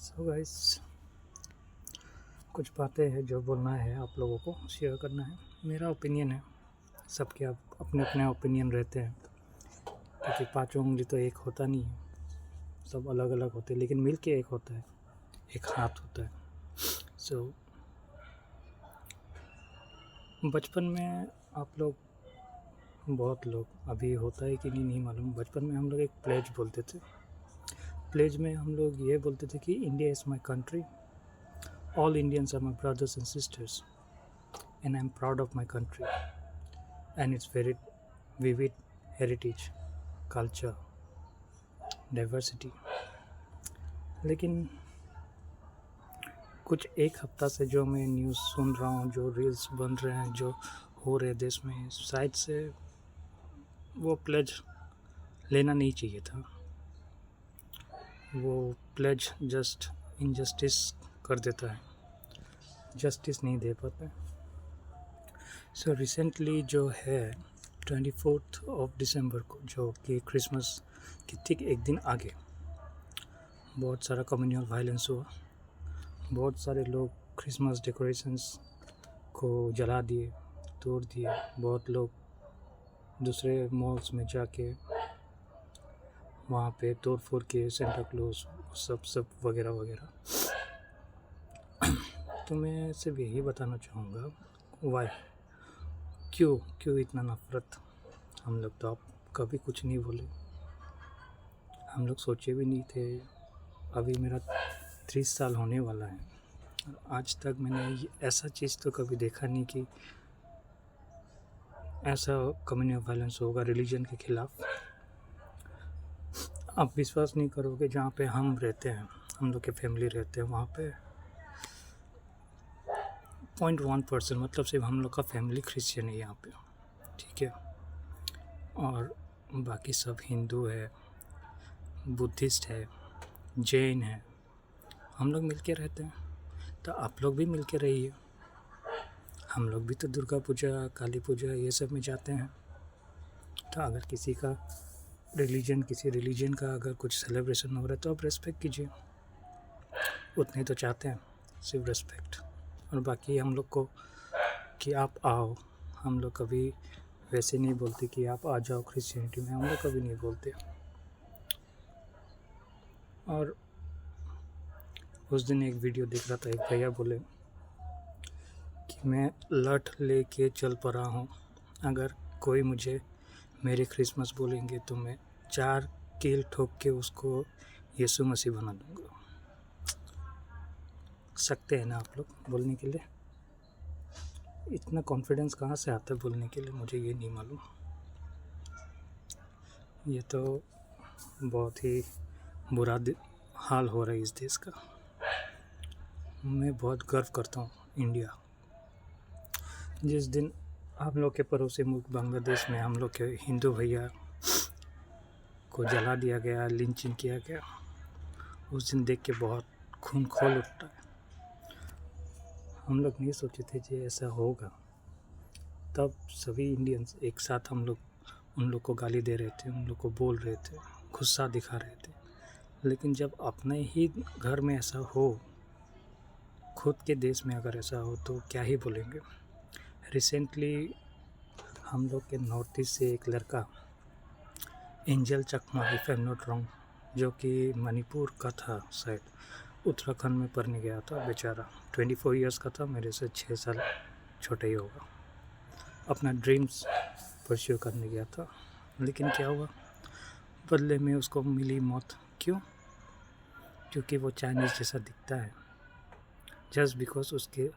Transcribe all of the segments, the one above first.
So guys, कुछ बातें हैं जो बोलना है, आप लोगों को शेयर करना है। मेरा ओपिनियन है, सबके अपने अपने ओपिनियन रहते हैं, क्योंकि पांचों उंगली तो एक होता नहीं है, सब अलग अलग होते हैं, लेकिन मिल के एक होता है, एक हाथ होता है। सो बचपन में आप लोग, बहुत लोग, अभी होता है कि नहीं मालूम, बचपन में हम लोग एक प्लेज बोलते थे। प्लेज में हम लोग ये बोलते थे कि India is my country, all Indians are my brothers and sisters, and I'm proud of my country and its very vivid heritage, culture, diversity. लेकिन कुछ एक हफ्ता से जो मैं न्यूज़ सुन रहा हूँ, जो रील्स बन रहे हैं, जो हो रहे देश में, शायद से वो प्लेज लेना नहीं चाहिए था। वो प्लेज जस्ट इनजस्टिस कर देता है, जस्टिस नहीं दे पाता है। सो रिसेंटली जो है 24 दिसंबर को, जो कि क्रिसमस की ठीक एक दिन आगे, बहुत सारा कम्युनल वायलेंस हुआ। बहुत सारे लोग क्रिसमस डेकोरेशंस को जला दिए, तोड़ दिए। बहुत लोग दूसरे मॉल्स में जाके वहाँ पे तोड़ फोड़ के सेंटा क्लॉज सब वगैरह वगैरह। तो मैं सिर्फ यही बताना चाहूँगा, वाई, क्यों इतना नफ़रत। हम लोग तो आप कभी कुछ नहीं बोले, हम लोग सोचे भी नहीं थे। अभी मेरा 30 साल होने वाला है और आज तक मैंने ऐसा चीज़ तो कभी देखा नहीं कि ऐसा कम्युनल वायलेंस होगा रिलीजन के खिलाफ। आप विश्वास नहीं करोगे, जहाँ पे हम रहते हैं, हम लोग के फैमिली रहते हैं, वहाँ पे 0.1%, मतलब सिर्फ हम लोग का फैमिली क्रिश्चियन है यहाँ पे, ठीक है। और बाकी सब हिंदू है, बुद्धिस्ट है, जैन है। हम लोग मिल के रहते हैं, तो आप लोग भी मिल के रहिए। हम लोग भी तो दुर्गा पूजा, काली पूजा, ये सब में जाते हैं। तो अगर किसी का किसी रिलीजन का अगर कुछ सेलिब्रेशन हो रहा है तो आप रेस्पेक्ट कीजिए, उतने तो चाहते हैं, सिर्फ रेस्पेक्ट। और बाकी हम लोग को कि आप आओ, हम लोग कभी वैसे नहीं बोलते कि आप आ जाओ क्रिश्चियनिटी में, हम लोग कभी नहीं बोलते। और उस दिन एक वीडियो देख रहा था, एक भैया बोले कि मैं लठ लेके चल पड़ा हूँ, अगर कोई मुझे मेरे क्रिसमस बोलेंगे तो मैं 4 कील ठोक के उसको यीशु मसीह बना दूँगा। सकते हैं ना आप लोग बोलने के लिए? इतना कॉन्फिडेंस कहाँ से आता है बोलने के लिए, मुझे ये नहीं मालूम। ये तो बहुत ही बुरा हाल हो रहा है इस देश का। मैं बहुत गर्व करता हूँ इंडिया। जिस दिन हम लोग के पड़ोसी मुल्क बांग्लादेश में हम लोग के हिंदू भैया को जला दिया गया, लिंचिंग किया गया, उस दिन देख के बहुत खून खौल उठता है। हम लोग नहीं सोचे थे कि ऐसा होगा। तब सभी इंडियंस एक साथ हम लोग उन लोग को गाली दे रहे थे, उन लोग को बोल रहे थे, गुस्सा दिखा रहे थे। लेकिन जब अपने ही घर में ऐसा हो, खुद के देश में अगर ऐसा हो तो क्या ही बोलेंगे। रिसेंटली हम लोग के नॉर्थ ईस्ट से एक लड़का, angel Chakma, if I am not wrong, जो कि मणिपुर का था, शायद उत्तराखंड में पढ़ने गया था। बेचारा 24 ईयर्स का था, मेरे से 6 साल छोटा ही होगा। अपना ड्रीम्स परस्यू करने गया था, लेकिन क्या हुआ, बदले में उसको मिली मौत। क्यों? क्योंकि वो चाइनीज़ जैसा दिखता है। जस्ट बिकॉज उसके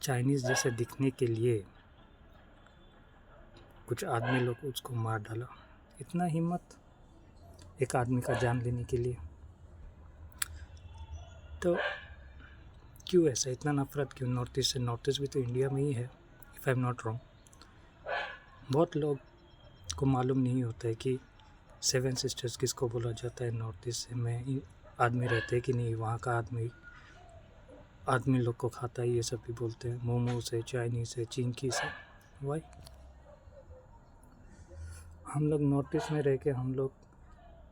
चाइनीज़ जैसे दिखने के लिए कुछ आदमी लोग उसको मार डाला। इतना हिम्मत एक आदमी का जान लेने के लिए। तो क्यों ऐसा, इतना नफरत क्यों नॉर्थ ईस्ट से? नॉर्थ ईस्ट भी तो इंडिया में ही है, if I am not wrong. बहुत लोग को मालूम नहीं होता है कि 7 सिस्टर्स किसको बोला जाता है नॉर्थ ईस्ट में। आदमी रहते हैं कि नहीं, वहाँ का आदमी लोग को खाता है, ये सब भी बोलते हैं। मोमो से, चाइनीज़ से, चिंकी से। वाई? हम लोग नॉर्थ ईस्ट में रह के हम लोग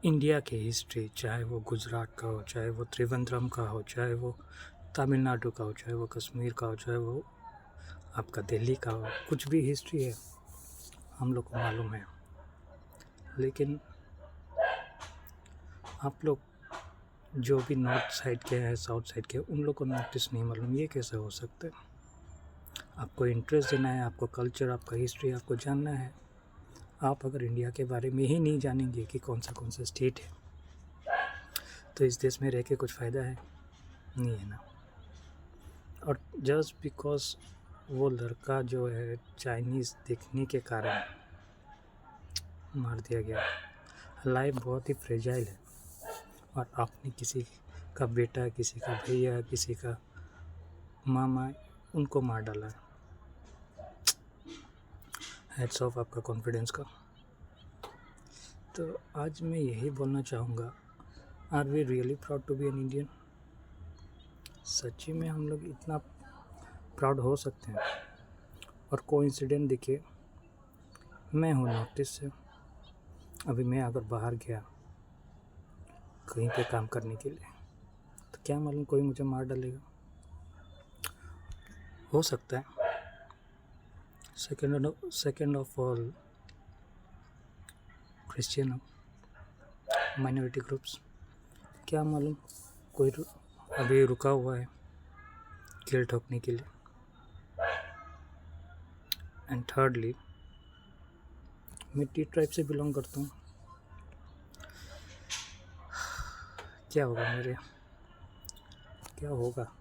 इंडिया की हिस्ट्री, चाहे वो गुजरात का हो, चाहे वो त्रिवेंद्रम का हो, चाहे वो तमिलनाडु का हो, चाहे वो कश्मीर का हो, चाहे वो आपका दिल्ली का हो, कुछ भी हिस्ट्री है हम लोग को मालूम है। लेकिन आप लोग जो भी नॉर्थ साइड के हैं, साउथ साइड के, उन लोग को नॉर्थ ईस्ट नहीं मालूम। ये कैसे हो सकता है? आपको इंटरेस्ट देना है, आपको कल्चर, आपका हिस्ट्री आपको जानना है। आप अगर इंडिया के बारे में ही नहीं जानेंगे कि कौन सा स्टेट है, तो इस देश में रह के कुछ फ़ायदा है? नहीं है ना। और जस्ट बिकॉज वो लड़का जो है चाइनीज़ देखने के कारण मार दिया गया। लाइफ बहुत ही फ्रेजाइल है, और आपने किसी का बेटा, किसी का भैया, किसी का मामा, उनको मार डाला है। हैट्स ऑफ आपका कॉन्फिडेंस का। तो आज मैं यही बोलना चाहूँगा, are we really proud to be an Indian? सच्ची में हम लोग इतना प्राउड हो सकते हैं? और कोइंसिडेंट देखिए, मैं हूँ नॉर्थ ईस्ट से। अभी मैं अगर बाहर गया कहीं पे काम करने के लिए, तो क्या मालूम कोई मुझे मार डालेगा। हो सकता है। सेकेंड ऑफ ऑल, क्रिश्चियन हो, माइनॉरिटी ग्रुप्स, क्या मालूम कोई अभी रुका हुआ है कील ठोकने के लिए। एंड थर्डली, मैं टी ट्राइब से बिलोंग करता हूँ। क्या होगा मेरे, क्या होगा?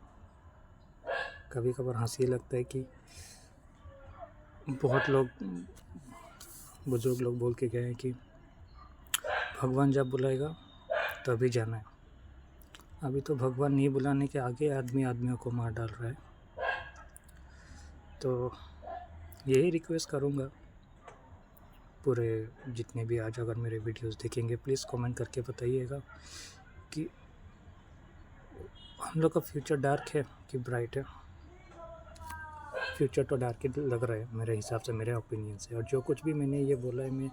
कभी कभार हंसी लगता है कि बहुत लोग, बुजुर्ग लोग बोल के गए हैं कि भगवान जब बुलाएगा तभी जाना है। अभी तो भगवान नहीं बुलाने के आगे आदमियों को मार डाल रहा है। तो यही रिक्वेस्ट करूँगा पूरे जितने भी आज अगर मेरे वीडियोस देखेंगे, प्लीज़ कमेंट करके बताइएगा कि हम लोग का फ्यूचर डार्क है कि ब्राइट है। फ्यूचर तो डार्क ही लग रहा है मेरे हिसाब से, मेरे ओपिनियन से। और जो कुछ भी मैंने ये बोला है, मैं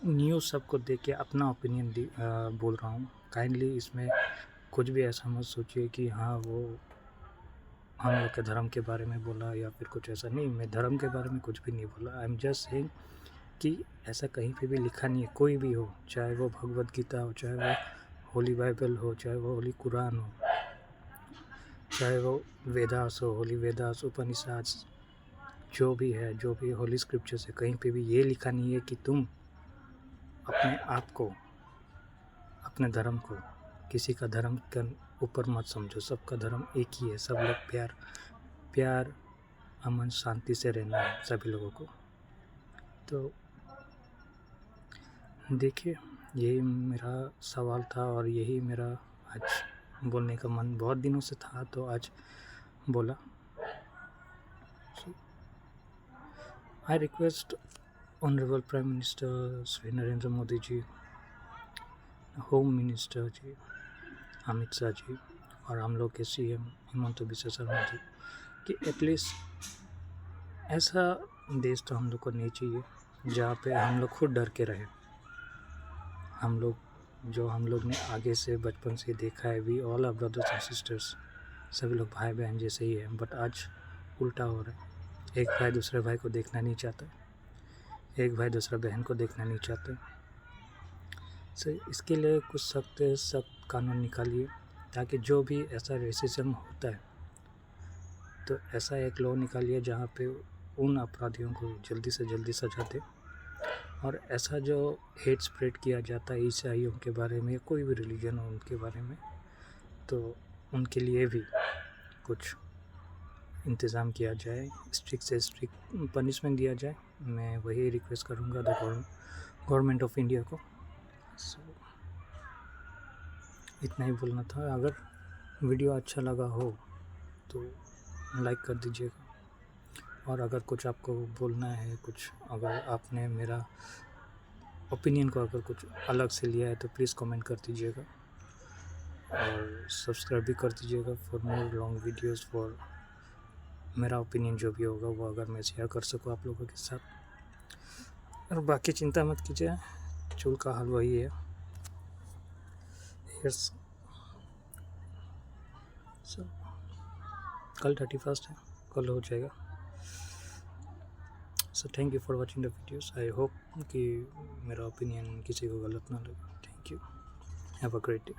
न्यूज़ सबको देख के अपना ओपिनियन बोल रहा हूँ। काइंडली इसमें कुछ भी ऐसा मत सोचिए कि हाँ वो हम लोग के धर्म के बारे में बोला या फिर कुछ ऐसा। नहीं, मैं धर्म के बारे में कुछ भी नहीं बोला। आई एम जस्ट सेइंग कि ऐसा कहीं पे भी लिखा नहीं है, कोई भी हो, चाहे वो भगवत गीता हो, चाहे वो होली बाइबल हो, चाहे वो होली कुरान हो, चाहे वो वेदास हो, होली वेदास, उपनिषद, जो भी है, जो भी होली स्क्रिप्चर से, कहीं पे भी ये लिखा नहीं है कि तुम अपने आप को, अपने धर्म को किसी का धर्म के ऊपर मत समझो। सबका धर्म एक ही है। सब लोग प्यार अमन शांति से रहना है सभी लोगों को। तो देखिए, यही मेरा सवाल था और यही मेरा आज बोलने का मन बहुत दिनों से था, तो आज बोला। I request honourable prime minister Shri Narendra Modi ji, home minister ji Amit Shah ji, और हम लोग के सीएम हिमंत बिस्वा शर्मा जी कि एटलीस्ट ऐसा देश तो हम लोग को नहीं चाहिए जहाँ पे हम लोग खुद डर के रहे। हम लोग ने आगे से बचपन से देखा है, we all are brothers and sisters, सभी लोग भाई बहन जैसे ही हैं। बट आज उल्टा हो रहा है। एक भाई दूसरे भाई को देखना नहीं चाहता, एक भाई दूसरा बहन को देखना नहीं चाहता। सो इसके लिए कुछ सख्त कानून निकालिए, ताकि जो भी ऐसा रेसिज्म होता है तो ऐसा एक लॉ निकालिए जहाँ पे उन अपराधियों को जल्दी से जल्दी सजा दे। और ऐसा जो हेट स्प्रेड किया जाता है ईसाइयों के बारे में, कोई भी रिलीजन हो उनके बारे में, तो उनके लिए भी कुछ इंतज़ाम किया जाए, स्ट्रिक्ट से स्ट्रिक्ट पनिशमेंट दिया जाए। मैं वही रिक्वेस्ट करूँगा द गवर्नमेंट ऑफ इंडिया को। सो इतना ही बोलना था। अगर वीडियो अच्छा लगा हो तो लाइक कर दीजिएगा, और अगर कुछ आपको बोलना है, कुछ अगर आपने मेरा ओपिनियन को अगर कुछ अलग से लिया है तो प्लीज़ कमेंट कर दीजिएगा, और सब्सक्राइब भी कर दीजिएगा for more long videos, for मेरा ओपिनियन जो भी होगा वो अगर मैं शेयर कर सकूँ आप लोगों के साथ। और बाकी चिंता मत कीजिए, चूल का हाल वही है, यस। सो कल 31 है, कल हो जाएगा। So thank you for watching the videos. I hope कि मेरा ओपिनियन किसी को गलत ना लगे। Thank you. Have a great day.